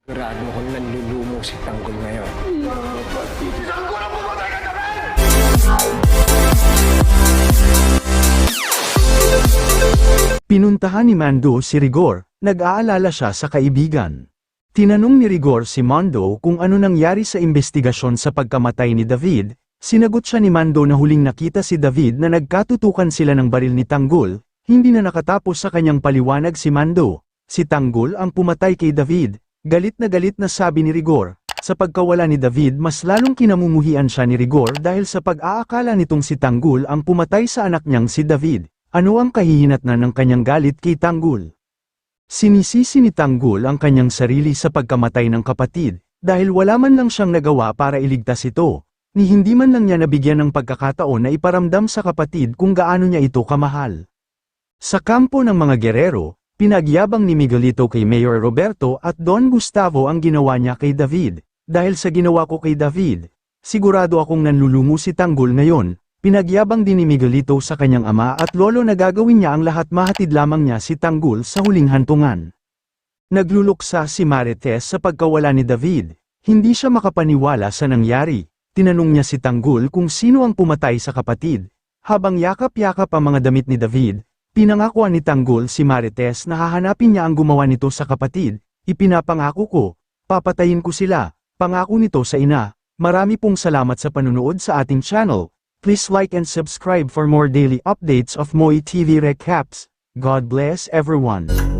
Sigurado akong nanlulumo si Tanggol ngayon. Si Tanggol ang pumatay ka namin! Pinuntahan ni Mando si Rigor, nag-aalala siya sa kaibigan. Tinanong ni Rigor si Mando kung ano nangyari sa investigasyon sa pagkamatay ni David. Sinagot siya ni Mando na huling nakita si David na nagkatutukan sila ng baril ni Tanggol. Hindi na nakatapos sa kanyang paliwanag si Mando. Si Tanggol ang pumatay kay David. Galit na sabi ni Rigor. Sa pagkawala ni David mas lalong kinamumuhian siya ni Rigor dahil sa pag-aakala nitong si Tanggol ang pumatay sa anak niyang si David. Ano ang kahihinatnan ng kanyang galit kay Tanggol? Sinisisi ni Tanggol ang kanyang sarili sa pagkamatay ng kapatid, dahil wala man lang siyang nagawa para iligtas ito, ni hindi man lang niya nabigyan ng pagkakataon na iparamdam sa kapatid kung gaano niya ito kamahal. Sa kampo ng mga gerero, pinagyabang ni Miguelito kay Mayor Roberto at Don Gustavo ang ginawa niya kay David. Dahil sa ginawa ko kay David, sigurado akong nanlulumo si Tanggol ngayon. Pinagyabang din ni Miguelito sa kanyang ama at lolo na gagawin niya ang lahat mahatid lamang niya si Tanggol sa huling hantungan. Nagluluksa si Marites sa pagkawala ni David. Hindi siya makapaniwala sa nangyari. Tinanong niya si Tanggol kung sino ang pumatay sa kapatid. Habang yakap-yakap ang mga damit ni David, pinangakuan ni Tanggol si Marites na hahanapin niya ang gumawa nito sa kapatid. Ipinapangako ko, papatayin ko sila. Pangako nito sa ina. Marami pong salamat sa panunood sa ating channel. Please like and subscribe for more daily updates of Moy TV Recaps. God bless everyone.